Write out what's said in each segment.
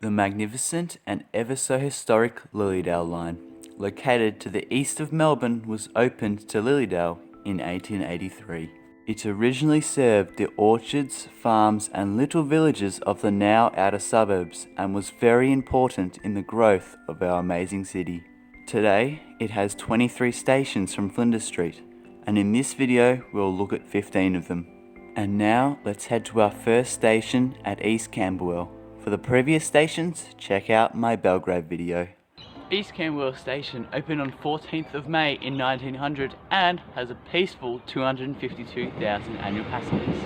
The magnificent and ever so historic Lilydale line, located to the east of Melbourne, was opened to Lilydale in 1883. It originally served the orchards, farms and little villages of the now outer suburbs and was very important in the growth of our amazing city. Today, it has 23 stations from Flinders Street, and in this video we'll look at 15 of them. And now let's head to our first station at East Camberwell. For the previous stations, check out my Belgrade video. East Camberwell Station opened on 14th of May in 1900 and has a peaceful 252,000 annual passengers.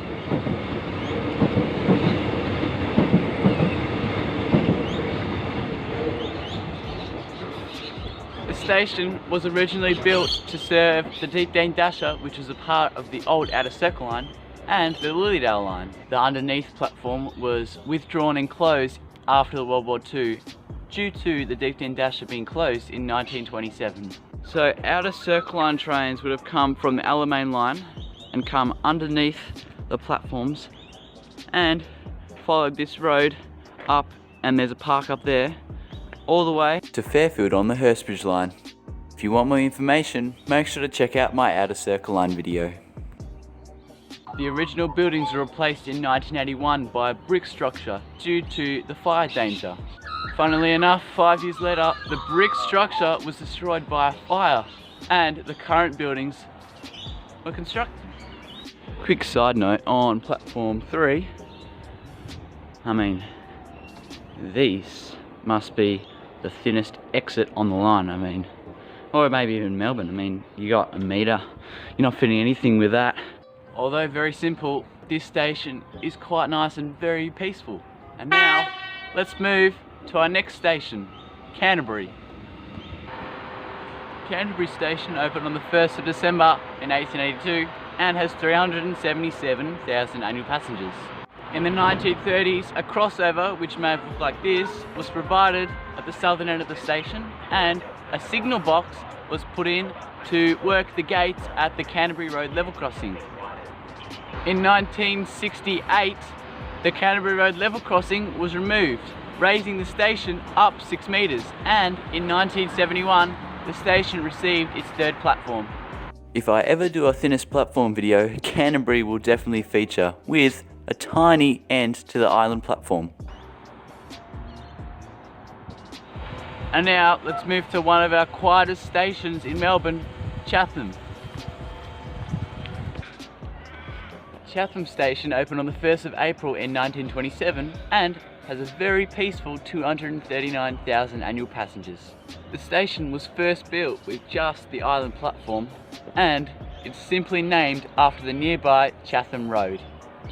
The station was originally built to serve the Deepdene Dasher, which was a part of the old Outer Circle line, and the Lilydale line. The underneath platform was withdrawn and closed after World War II due to the Deepdene Dasher being closed in 1927. So Outer Circle line trains would have come from the Alamein line and come underneath the platforms and followed this road up, and there's a park up there, all the way to Fairfield on the Hurstbridge line. If you want more information, make sure to check out my Outer Circle line video. The original buildings were replaced in 1981 by a brick structure due to the fire danger. Funnily enough, 5 years later, the brick structure was destroyed by a fire and the current buildings were constructed. Quick side note on platform 3, these must be the thinnest exit on the line, or maybe even Melbourne. You got a metre, you're not fitting anything with that. Although very simple, this station is quite nice and very peaceful. And now, let's move to our next station, Canterbury. Canterbury Station opened on the 1st of December in 1882 and has 377,000 annual passengers. In the 1930s, a crossover, which may have looked like this, was provided at the southern end of the station, and a signal box was put in to work the gates at the Canterbury Road level crossing. In 1968, the Canterbury Road level crossing was removed, raising the station up 6 metres, and in 1971, the station received its third platform. If I ever do a thinnest platform video, Canterbury will definitely feature, with a tiny end to the island platform. And now, let's move to one of our quietest stations in Melbourne, Chatham. Chatham Station opened on the 1st of April in 1927 and has a very peaceful 239,000 annual passengers. The station was first built with just the island platform, and it's simply named after the nearby Chatham Road.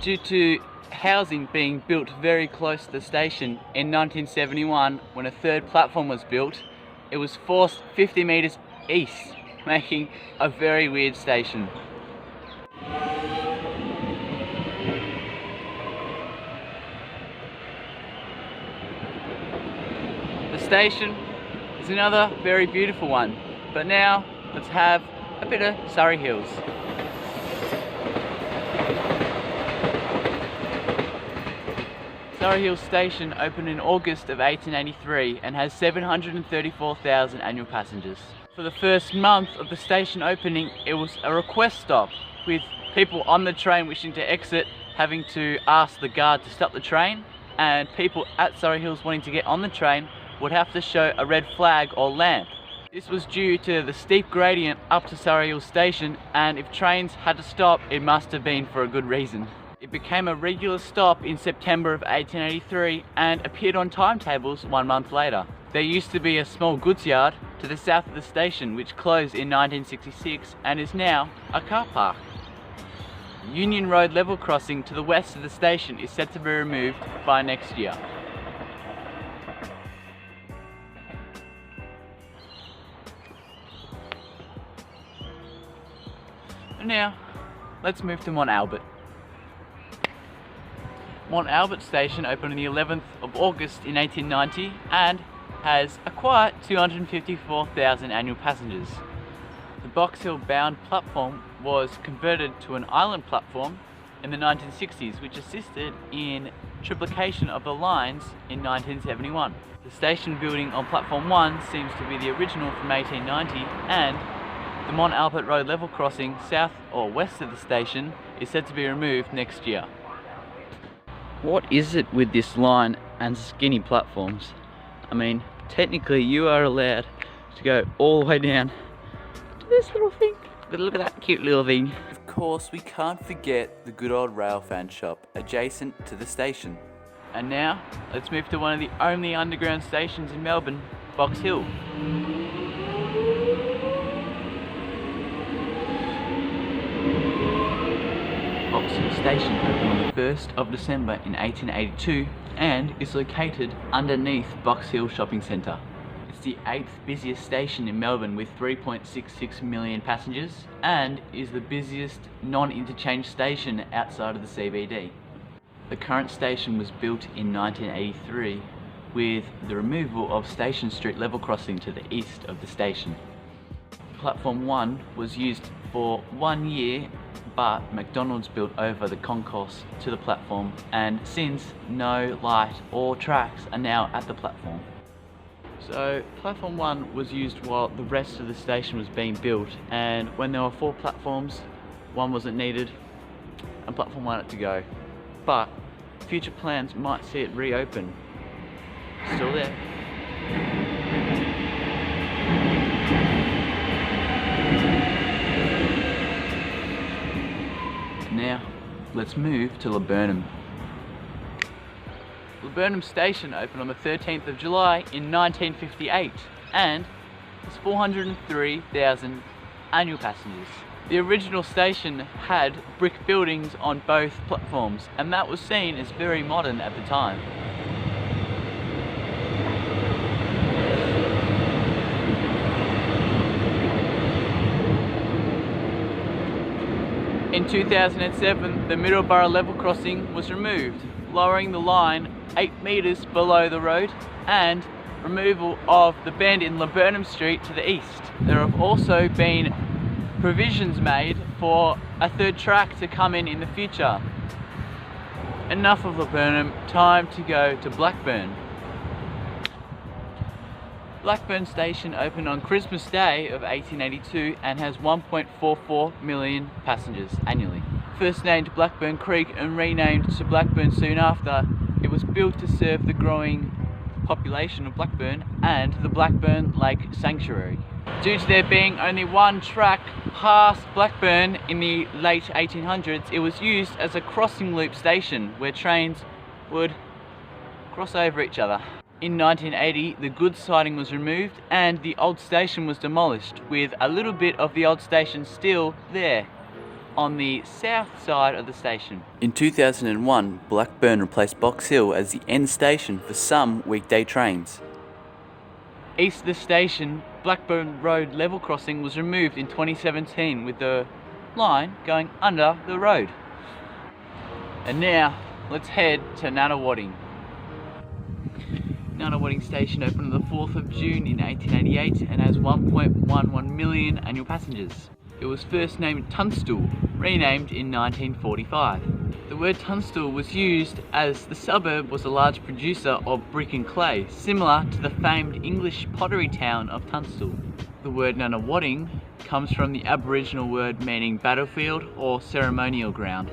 Due to housing being built very close to the station, in 1971, when a third platform was built, it was forced 50 metres east, making a very weird station. The station is another very beautiful one, but now let's have a bit of Surrey Hills. Surrey Hills Station opened in August of 1883 and has 734,000 annual passengers. For the first month of the station opening, it was a request stop, with people on the train wishing to exit having to ask the guard to stop the train, and people at Surrey Hills wanting to get on the train would have to show a red flag or lamp. This was due to the steep gradient up to Surrey Hills Station, and if trains had to stop, it must have been for a good reason. It became a regular stop in September of 1883 and appeared on timetables 1 month later. There used to be a small goods yard to the south of the station which closed in 1966 and is now a car park. Union Road level crossing to the west of the station is set to be removed by next year. And now, let's move to Mont Albert. Mont Albert Station opened on the 11th of August in 1890 and has a quiet 254,000 annual passengers. The Box Hill bound platform was converted to an island platform in the 1960s, which assisted in triplication of the lines in 1971. The station building on platform 1 seems to be the original from 1890, and the Mont Albert Road level crossing south or west of the station is said to be removed next year. What is it with this line and skinny platforms? I mean, technically you are allowed to go all the way down to this little thing. But look at that cute little thing. Of course, we can't forget the good old railfan shop adjacent to the station. And now, let's move to one of the only underground stations in Melbourne, Box Hill. Box Hill Station opened on the 1st of December in 1882 and is located underneath Box Hill Shopping Centre. It's the 8th busiest station in Melbourne with 3.66 million passengers and is the busiest non-interchange station outside of the CBD. The current station was built in 1983 with the removal of Station Street level crossing to the east of the station. Platform 1 was used for 1 year, but McDonald's built over the concourse to the platform, and since no light or tracks are now at the platform. So platform 1 was used while the rest of the station was being built, and when there were 4 platforms, 1 wasn't needed and platform 1 had to go. But future plans might see it reopen. Still there. Now, let's move to Laburnum. Laburnum Station opened on the 13th of July in 1958 and has 403,000 annual passengers. The original station had brick buildings on both platforms, and that was seen as very modern at the time. In 2007, the Mooroolbark level crossing was removed, lowering the line 8 metres below the road, and removal of the bend in Laburnum Street to the east. There have also been provisions made for a 3rd track to come in the future. Enough of Laburnum, time to go to Blackburn. Blackburn Station opened on Christmas Day of 1882 and has 1.44 million passengers annually. First named Blackburn Creek and renamed to Blackburn soon after, it was built to serve the growing population of Blackburn and the Blackburn Lake Sanctuary. Due to there being only 1 track past Blackburn in the late 1800s, it was used as a crossing loop station where trains would cross over each other. In 1980, the goods siding was removed and the old station was demolished, with a little bit of the old station still there on the south side of the station. In 2001, Blackburn replaced Box Hill as the end station for some weekday trains. East of the station, Blackburn Road level crossing was removed in 2017 with the line going under the road. And now, let's head to Nunawading. Nunawading Station opened on the 4th of June in 1888 and has 1.11 million annual passengers. It was first named Tunstall, renamed in 1945. The word Tunstall was used as the suburb was a large producer of brick and clay, similar to the famed English pottery town of Tunstall. The word Nunawading comes from the Aboriginal word meaning battlefield or ceremonial ground.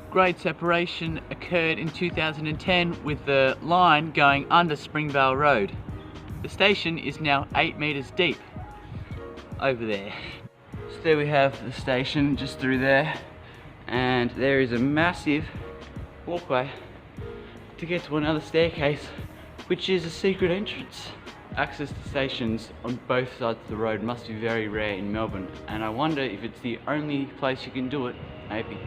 Grade separation occurred in 2010 with the line going under Springvale Road. The station is now 8 metres deep over there. So there we have the station just through there, and there is a massive walkway to get to another staircase, which is a secret entrance. Access to stations on both sides of the road must be very rare in Melbourne, and I wonder if it's the only place you can do it, maybe.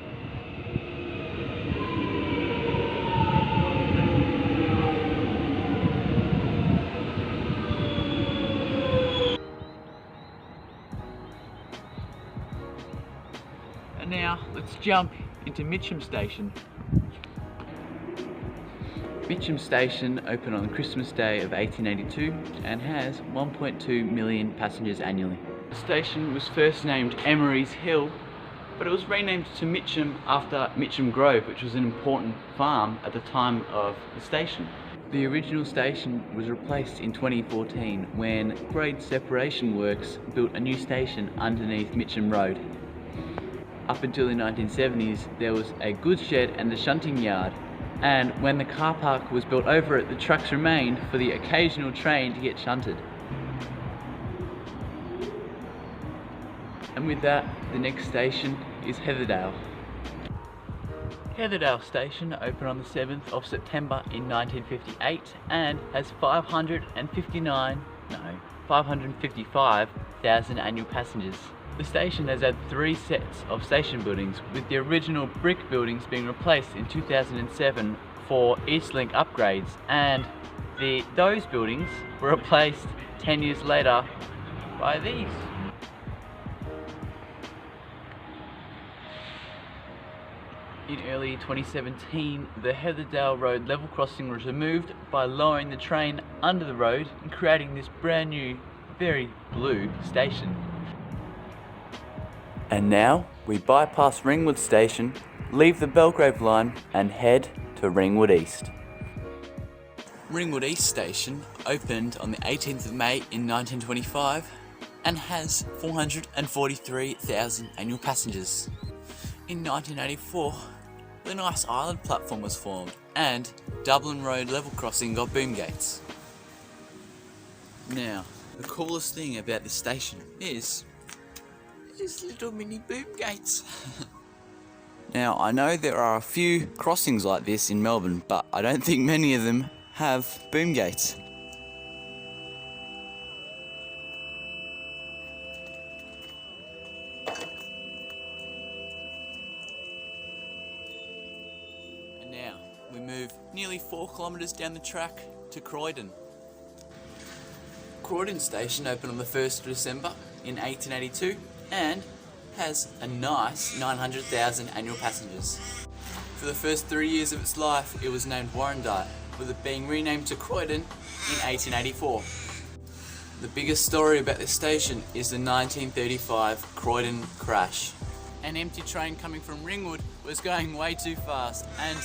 And now let's jump into Mitcham Station. Mitcham Station opened on Christmas Day of 1882 and has 1.2 million passengers annually. The station was first named Emery's Hill but it was renamed to Mitcham after Mitcham Grove, which was an important farm at the time of the station. The original station was replaced in 2014 when grade separation works built a new station underneath Mitcham Road. Up until the 1970s, there was a goods shed and the shunting yard, and when the car park was built over it, the trucks remained for the occasional train to get shunted. And with that, the next station is Heatherdale. Heatherdale station opened on the 7th of September in 1958 and has 555,000 annual passengers. The station has had 3 sets of station buildings, with the original brick buildings being replaced in 2007 for Eastlink upgrades, and those buildings were replaced 10 years later by these. In early 2017, the Heatherdale Road level crossing was removed by lowering the train under the road and creating this brand new, very blue station. And now we bypass Ringwood Station, leave the Belgrave line and head to Ringwood East. Ringwood East Station opened on the 18th of May in 1925 and has 443,000 annual passengers. In 1984, the Nice Island platform was formed and Dublin Road level crossing got boom gates. Now, the coolest thing about this station is these little mini boom gates. Now, I know there are a few crossings like this in Melbourne, but I don't think many of them have boom gates. And now, we move nearly 4 kilometres down the track to Croydon. Croydon Station opened on the 1st of December in 1882 and has a nice 900,000 annual passengers. For the first 3 years of its life, it was named Warrandyte, with it being renamed to Croydon in 1884. The biggest story about this station is the 1935 Croydon crash. An empty train coming from Ringwood was going way too fast and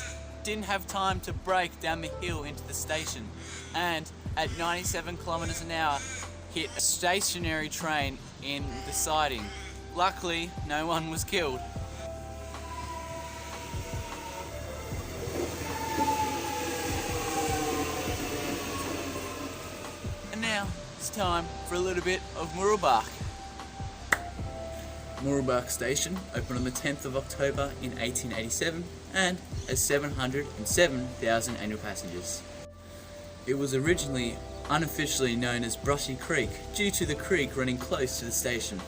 didn't have time to brake down the hill into the station, and at 97 kilometres an hour hit a stationary train in the siding. Luckily, no one was killed. And now it's time for a little bit of Mooroolbark. Mooroolbark Station opened on the 10th of October in 1887 and has 707,000 annual passengers. It was originally unofficially known as Brushy Creek due to the creek running close to the station.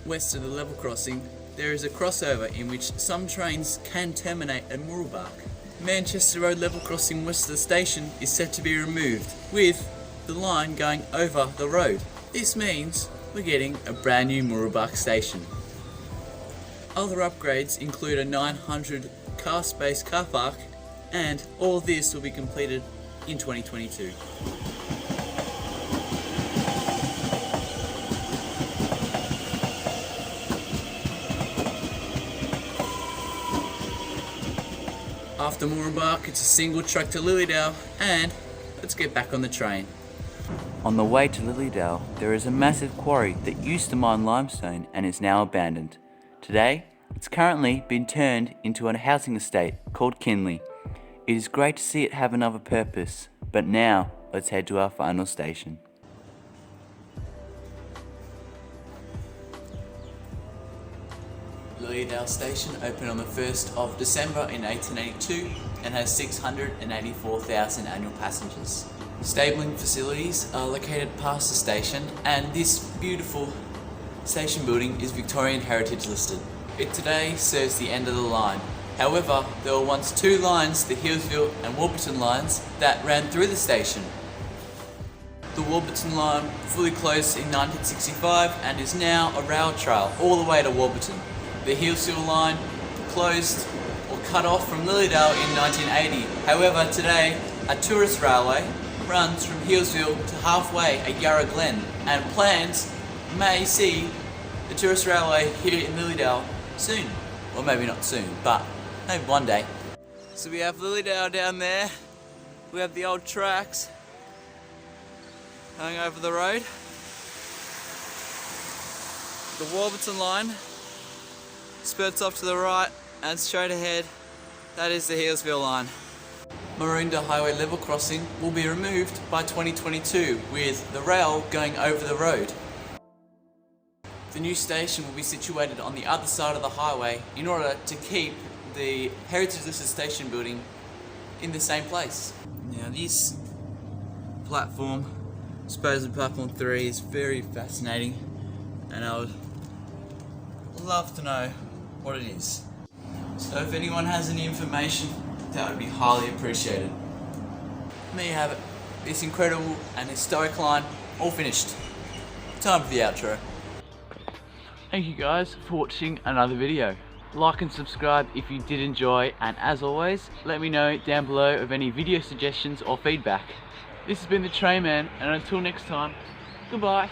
West of the level crossing, there is a crossover in which some trains can terminate at Mooroolbark. Manchester Road level crossing west of the station is set to be removed, with the line going over the road. This means we're getting a brand new Mooroolbark station. Other upgrades include a 900 car space car park, and all this will be completed in 2022. After Mooroolbark, it's a single truck to Lilydale, and let's get back on the train. On the way to Lilydale, there is a massive quarry that used to mine limestone and is now abandoned. Today, it's currently been turned into a housing estate called Kinley. It is great to see it have another purpose, but now let's head to our final station. Lilydale Station opened on the 1st of December in 1882 and has 684,000 annual passengers. Stabling facilities are located past the station, and this beautiful station building is Victorian Heritage listed. It today serves the end of the line. However, there were once 2 lines, the Hillsville and Warburton lines, that ran through the station. The Warburton line fully closed in 1965 and is now a rail trail all the way to Warburton. The Hillsville line closed or cut off from Lilydale in 1980. However, today a tourist railway runs from Hillsville to halfway at Yarra Glen, and plans may see the tourist railway here in Lilydale soon. Or maybe not soon, but maybe one day. So we have Lilydale down there. We have the old tracks going over the road. The Warburton line spurts off to the right and straight ahead. That is the Healesville line. Maroondah Highway level crossing will be removed by 2022 with the rail going over the road. The new station will be situated on the other side of the highway in order to keep the Heritage Listed Station building in the same place. Now this platform, supposedly platform 3, is very fascinating and I would love to know what it is. So if anyone has any information, that would be highly appreciated. There you have it. This incredible and historic line all finished. Time for the outro. Thank you guys for watching another video. Like and subscribe if you did enjoy, and as always, let me know down below of any video suggestions or feedback. This has been the Trainman, and until next time, goodbye.